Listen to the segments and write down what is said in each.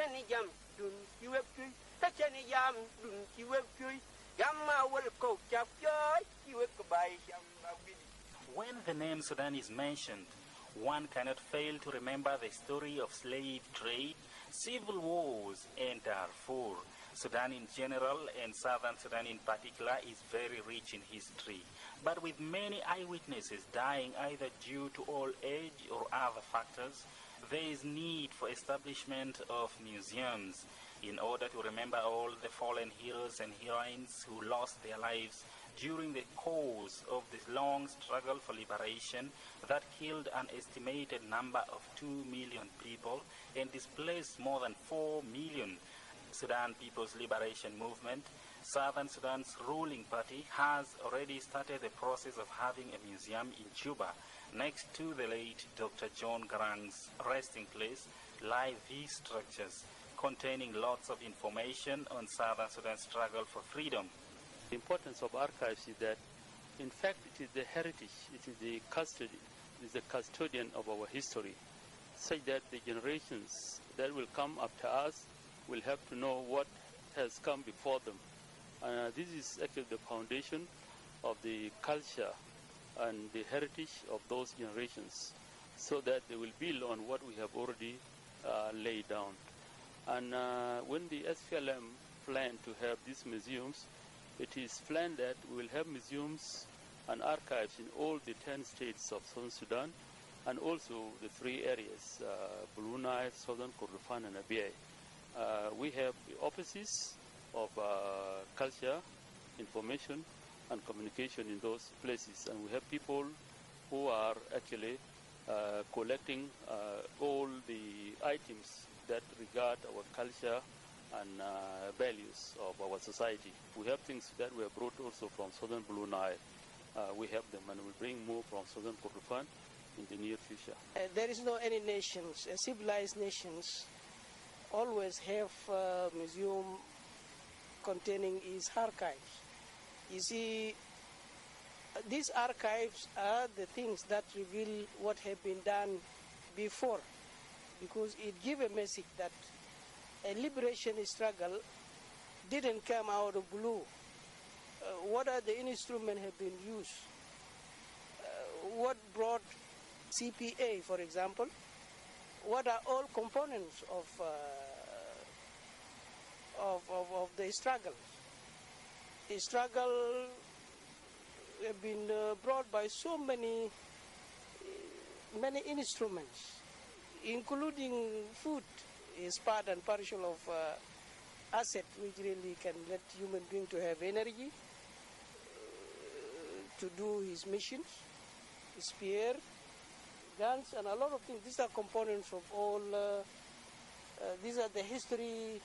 chani jam dun ki web tuy ta chani jam dun ki web tuy yamma wal ko chap joy ki web ko bai jam abidi. When the name Sudan is mentioned, one cannot fail to remember the story of slave trade, civil wars, and Darfur. Sudan in general and southern Sudan in particular is very rich in history, but with many eyewitnesses dying either due to old age or other factors, there is need for establishment of museums in order to remember all the fallen heroes and heroines who lost their lives during the course of this long struggle for liberation that killed an estimated number of 2 million people and displaced more than 4 million. Sudan People's Liberation Movement, Southern Sudan's ruling party, has already started the process of having a museum in Juba. Next to the late Dr. John Garang's resting place lie these structures containing lots of information on Southern Sudan's struggle for freedom. The importance of archives is that, in fact, it is the heritage, it is the custody, it is the custodian of our history, such that the generations that will come after us will have to know what has come before them. This is actually the foundation of the culture and the heritage of those generations, so that they will build on what we have already laid down. And when the SPLM planned to have these museums, it is planned that we will have museums and archives in all the 10 states of Southern Sudan, and also the 3 areas, Blue Nile, Southern Kordofan, and Abyei. We have the offices of culture, information, and communication in those places, and we have people who are actually collecting all the items that regard our culture and values of our society. We have things that were brought also from Southern Blue Nile. We have them, and we'll bring more from Southern Kordofan in the near future. There is no any nations, civilized nations, always have a museum containing its archives. You see, these archives are the things that reveal what have been done before, because it gives a message that a liberation struggle didn't come out of blue. What are the instruments have been used? What brought CPA, for example? What are all components of the struggle? The struggle have been brought by so many instruments, including food is part and parcel of asset which really can let human being to have energy to do his missions, spear, guns, and a lot of things. These are components of all, these are the history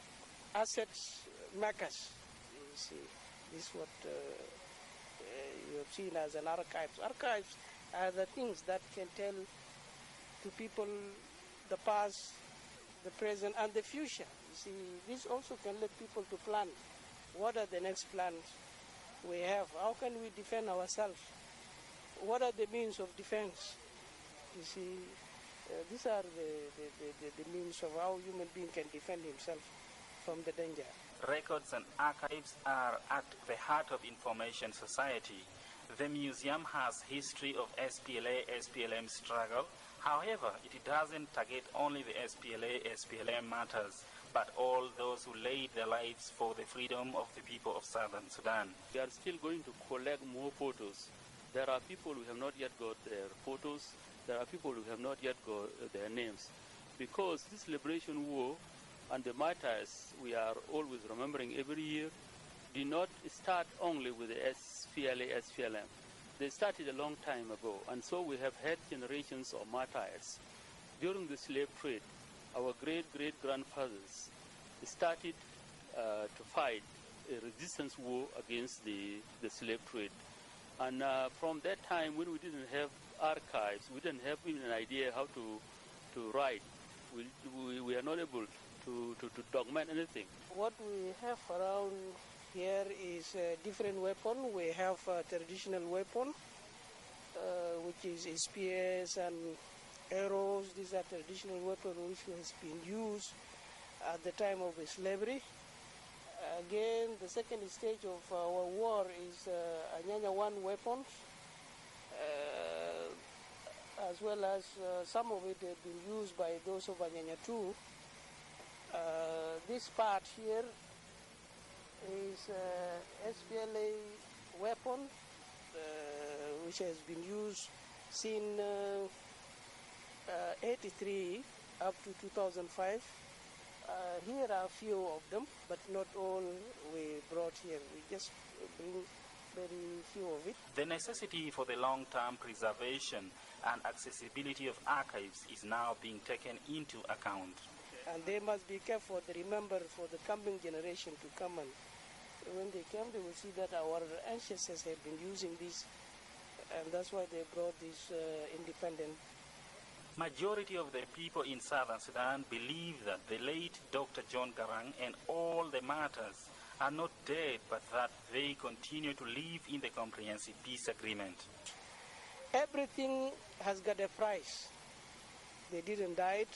assets makers. You see, this is what you have seen as an archives. Archives are the things that can tell to people the past, the present, and the future. You see, this also can let people to plan. What are the next plans we have? How can we defend ourselves? What are the means of defense? You see, these are the means of how human being can defend himself from the danger. Records and archives are at the heart of information society. The museum has history of SPLA, SPLM struggle. However, it doesn't target only the SPLA, SPLM matters, but all those who laid their lives for the freedom of the people of Southern Sudan. We are still going to collect more photos. There are people who have not yet got their photos. There are people who have not yet got their names. Because this liberation war and the martyrs we are always remembering every year did not start only with the SPLA, SPLM. They started a long time ago, and so we have had generations of martyrs. During the slave trade, our great-great-grandfathers started to fight a resistance war against the slave trade. And from that time, when we didn't have archives, we didn't have even an idea how to write. We are not able to document anything. What we have around here is a different weapon. We have a traditional weapon, which is spears and arrows. These are traditional weapons which has been used at the time of slavery. Again, the second stage of our war is Anyanya 1 weapons, as well as some of it have been used by those of Anyanya 2. This part here is SPLA weapon, which has been used since 83 up to 2005. Here are a few of them, but not all we brought here. We just bring very few of it. The necessity for the long-term preservation and accessibility of archives is now being taken into account. And they must be kept for the remember for the coming generation to come, and when they come they will see that our ancestors have been using this, and that's why they brought this independent. Majority of the people in Southern Sudan believe that the late Dr. John Garang and all the martyrs are not dead, but that they continue to live in the comprehensive peace agreement. Everything has got a price. They didn't die.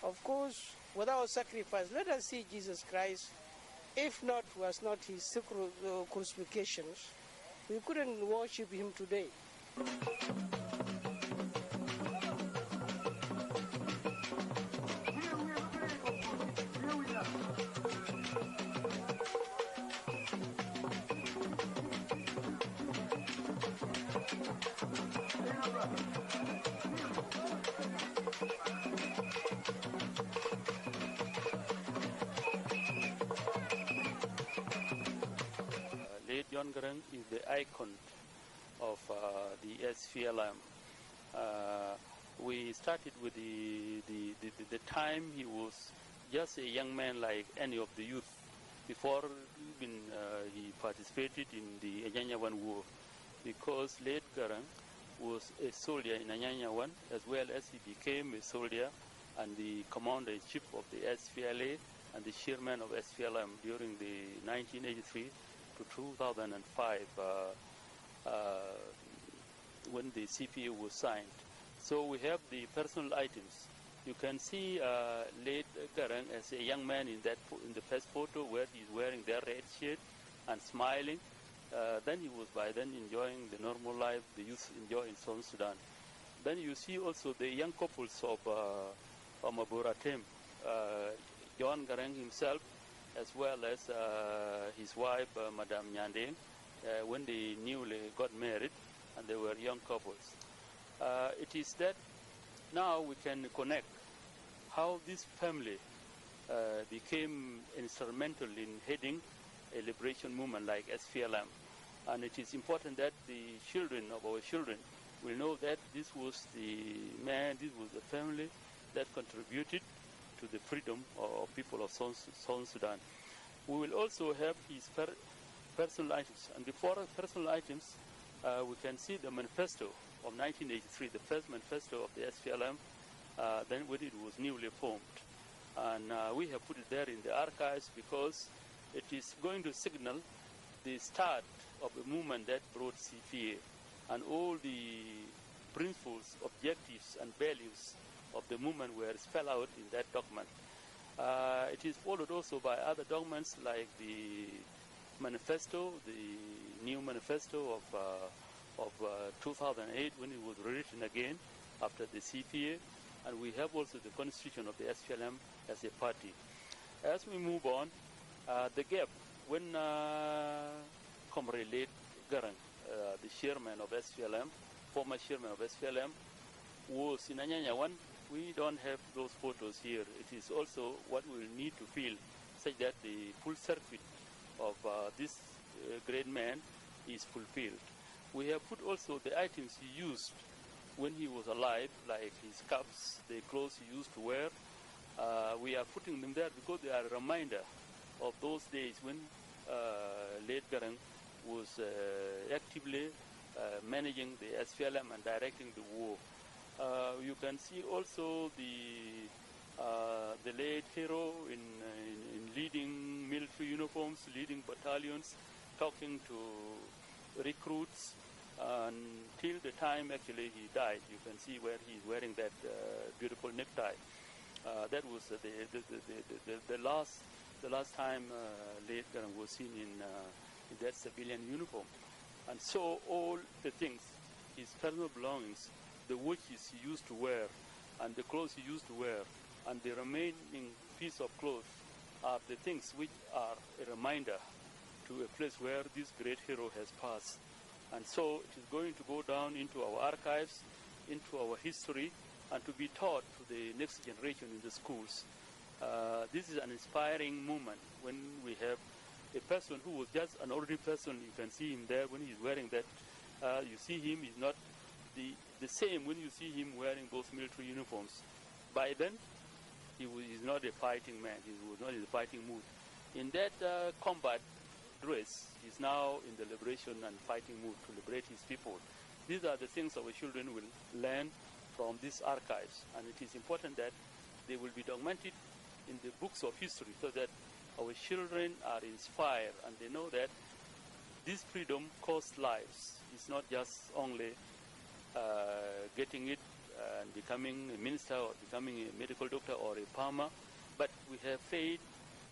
Of course, without sacrifice, let us see Jesus Christ. If not, was not his crucifixions, we couldn't worship him today. John Garang is the icon of the SPLA. We started with the time he was just a young man like any of the youth before even he participated in the Anyanya 1 war, because late Garang was a soldier in Anyanya 1 as well as he became a soldier and the commander-in-chief of the SPLA and the chairman of SPLM during the 1983 to 2005 when the CPA was signed. So we have the personal items. You can see late Garang as a young man in the first photo where he's wearing their red shirt and smiling. Then he was by then enjoying the normal life the youth enjoy in South Sudan. Then you see also the young couples of Maboratem, John Garang himself, as well as his wife, Madame Nyandeng, when they newly got married and they were young couples. It is that now we can connect how this family became instrumental in heading a liberation movement like SPLM. And it is important that the children of our children will know that this was the man, this was the family that contributed to the freedom of people of South Sudan. We will also have his personal items. And before personal items, we can see the manifesto of 1983, the first manifesto of the SPLM, then when it was newly formed. And we have put it there in the archives because it is going to signal the start of a movement that brought CPA and all the principles, objectives, and values of the movement were spelled out in that document. It is followed also by other documents like the manifesto, the new manifesto of 2008 when it was rewritten again after the CPA, and we have also the constitution of the SPLM as a party. As we move on, the gap when Comrade late Garang, the chairman of SPLM, former chairman of SPLM, was in Anyanya 1, we don't have those photos here. It is also what we will need to feel such that the full circuit of this great man is fulfilled. We have put also the items he used when he was alive, like his caps, the clothes he used to wear. We are putting them there because they are a reminder of those days when late Garang was actively managing the SPLM and directing the war. You can see also the late hero in leading military uniforms, leading battalions, talking to recruits until the time actually he died. You can see where he's wearing that beautiful necktie. That was the last time late Garang was seen in that civilian uniform. And so all the things, his personal belongings, the watches he used to wear, and the clothes he used to wear, and the remaining piece of cloth are the things which are a reminder to a place where this great hero has passed. And so it is going to go down into our archives, into our history, and to be taught to the next generation in the schools. This is an inspiring moment when we have a person who was just an ordinary person. You can see him there when he's wearing that. You see him, he's not the same when you see him wearing those military uniforms. By then, he's not a fighting man. He was not in the fighting mood. In that combat dress, he's now in the liberation and fighting mood to liberate his people. These are the things our children will learn from these archives, and it is important that they will be documented in the books of history so that our children are inspired and they know that this freedom costs lives. It's not just only getting it and becoming a minister or becoming a medical doctor or a farmer, but we have paid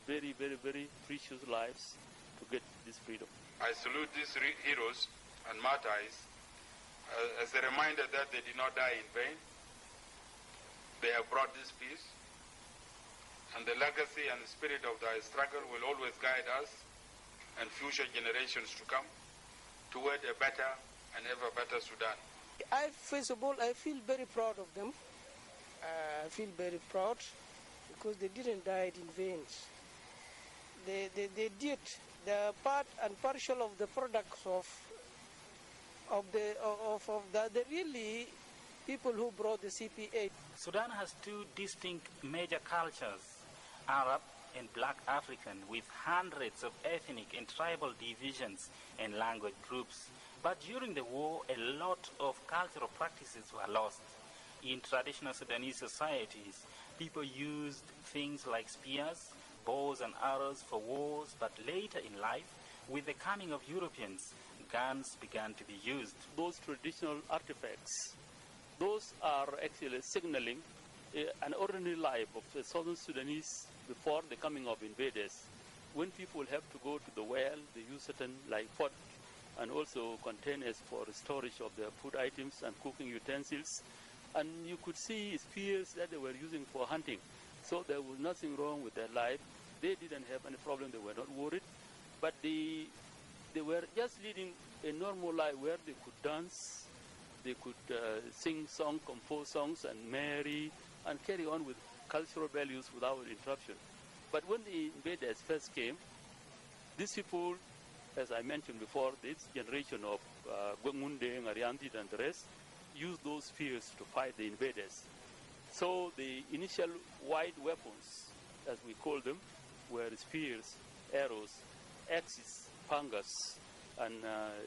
very, very, very precious lives to get this freedom. I salute these heroes and martyrs as a reminder that they did not die in vain. They have brought this peace, and the legacy and the spirit of their struggle will always guide us and future generations to come toward a better and ever better Sudan. First of all, I feel very proud of them. I feel very proud because they didn't die in vain. They did the part and partial of the products of the really people who brought the CPA. Sudan has two distinct major cultures, Arab and Black African, with hundreds of ethnic and tribal divisions and language groups. But during the war, a lot of cultural practices were lost. In traditional Sudanese societies, people used things like spears, bows and arrows for wars, but later in life, with the coming of Europeans, guns began to be used. Those traditional artifacts, those are actually signaling an ordinary life of the Southern Sudanese before the coming of invaders. When people have to go to the well, they use certain like pot and also containers for storage of their food items and cooking utensils. And you could see spears that they were using for hunting. So there was nothing wrong with their life. They didn't have any problem. They were not worried. But they were just leading a normal life where they could dance, they could sing songs, compose songs, and marry, and carry on with cultural values without interruption. But when the invaders first came, these people, as I mentioned before, this generation of Gwengunde, Arianti, and the rest, used those spears to fight the invaders. So the initial white weapons, as we call them, were spears, arrows, axes, pangas, and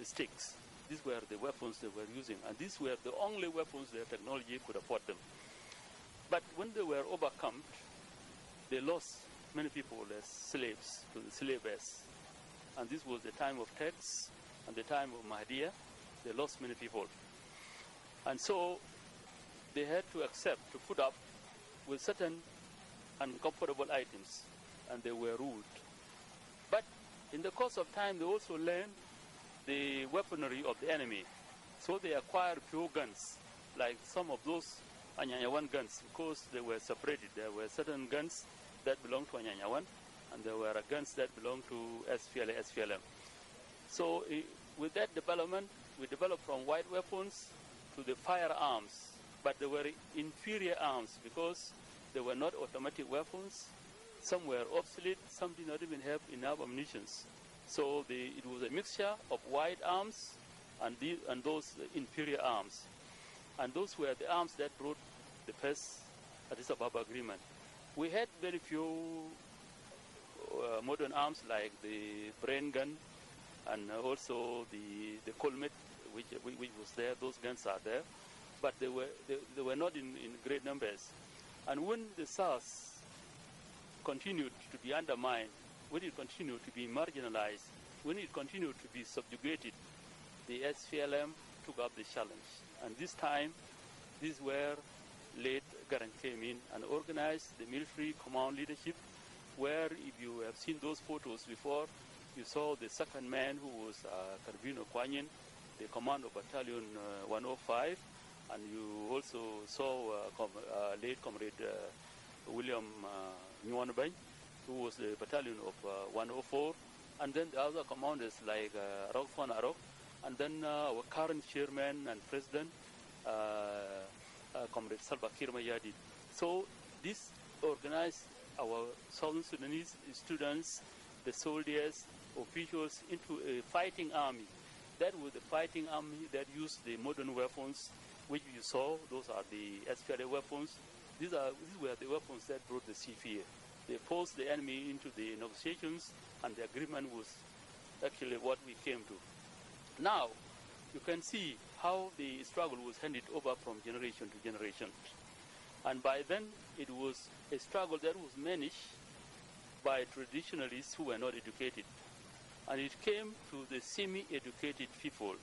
sticks. These were the weapons they were using, and these were the only weapons their technology could afford them. But when they were overcome, they lost many people as slaves to the slavers. And this was the time of Tex and the time of Mahdia. They lost many people. And so they had to accept to put up with certain uncomfortable items, and they were ruled. But in the course of time, they also learned the weaponry of the enemy. So they acquired pure guns, like some of those Anyanyawan guns, because they were separated. There were certain guns that belonged to Anyanyawan, and there were guns that belonged to SPLA, SPLM. So with that development, we developed from white weapons to the firearms, but they were inferior arms because they were not automatic weapons. Some were obsolete, some did not even have enough ammunition. So it was a mixture of white arms and those inferior arms. And those were the arms that brought the first Addis Ababa Agreement. We had very few modern arms like the brain gun and also the Colmet, which was there. Those guns are there, but they were not in great numbers. And when the SARS continued to be undermined, when it continued to be marginalized, when it continued to be subjugated, the SPLM took up the challenge. And this time, these were late Garang came in and organized the military command leadership, where if you have seen those photos before, you saw the second man who was Carbino Kwanyin, the commander of Battalion 105, and you also saw late Comrade William Nwanbany, who was the battalion of 104, and then the other commanders like Arok Fan Arok, and then our current chairman and president, Comrade al-Bashir Mayadi. So this organized our Southern Sudanese students, the soldiers, officials into a fighting army. That was the fighting army that used the modern weapons, which you saw. Those are the SPLA weapons. These were the weapons that brought the CFA. They forced the enemy into the negotiations, and the agreement was actually what we came to. Now, you can see how the struggle was handed over from generation to generation. And by then, it was a struggle that was managed by traditionalists who were not educated. And it came to the semi-educated people.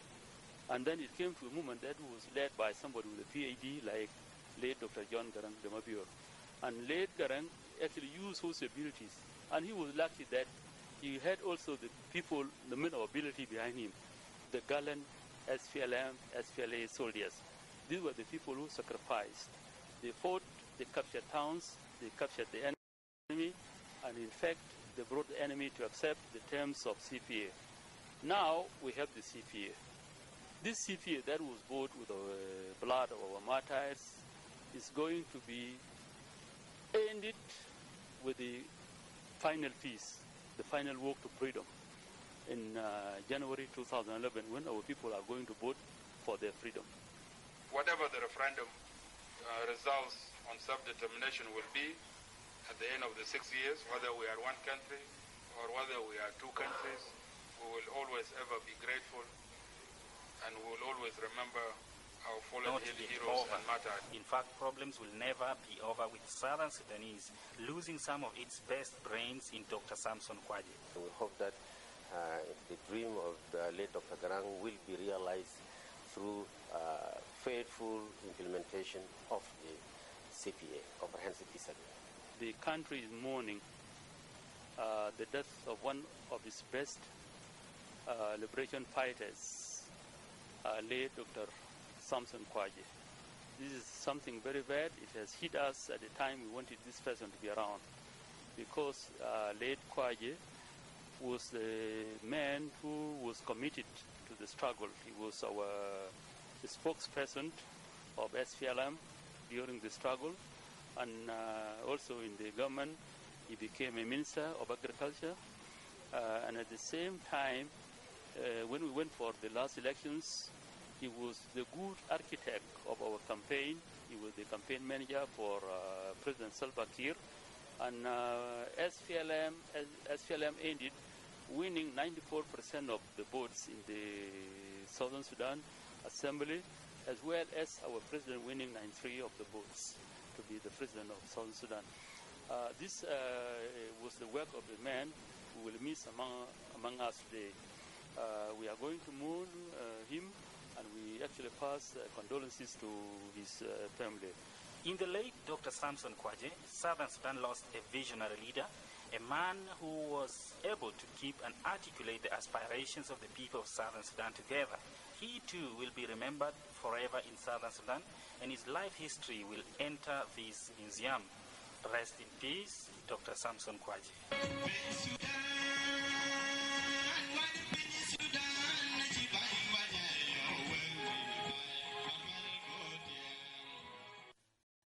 And then it came to a movement that was led by somebody with a PhD, like late Dr. John Garang de Mabur. And late Garang actually used his abilities. And he was lucky that he had also the people, the men of ability behind him, the gallant SPLM, SPLA soldiers. These were the people who sacrificed. They fought, they captured towns, they captured the enemy, and in fact, they brought the enemy to accept the terms of CPA. Now we have the CPA. This CPA that was bought with the blood of our martyrs is going to be ended with the final peace, the final walk to freedom in January 2011, when our people are going to vote for their freedom. Whatever the referendum results on self-determination will be at the end of the 6 years, whether we are one country or whether we are two countries, we will always ever be grateful, and we will always remember our fallen heroes and martyrs. In fact, problems will never be over with Southern Sudanese losing some of its best brains in Dr. Samson Kwaje. We hope that the dream of the late Dr. Garang will be realized through faithful implementation of the CPA, Comprehensive Peace Agreement. The country is mourning the death of one of its best liberation fighters, late Dr. Samson Kwaje. This is something very bad. It has hit us at the time we wanted this person to be around, because late Kwaje was the man who was committed to the struggle. He was our spokesperson of SPLM during the struggle, and also in the government he became a minister of agriculture, and at the same time when we went for the last elections, he was the good architect of our campaign. He was the campaign manager for President Salva Kiir, and SPLM ended winning 94% of the votes in the Southern Sudan Assembly, as well as our president winning 93 of the votes to be the president of Southern Sudan. This was the work of a man who will miss among us today. We are going to mourn him, and we actually pass condolences to his family. In the late Dr. Samson Kwaje, Southern Sudan lost a visionary leader, a man who was able to keep and articulate the aspirations of the people of Southern Sudan together. He too will be remembered forever in Southern Sudan, and his life history will enter this museum. Rest in peace, Dr. Samson Kwaje.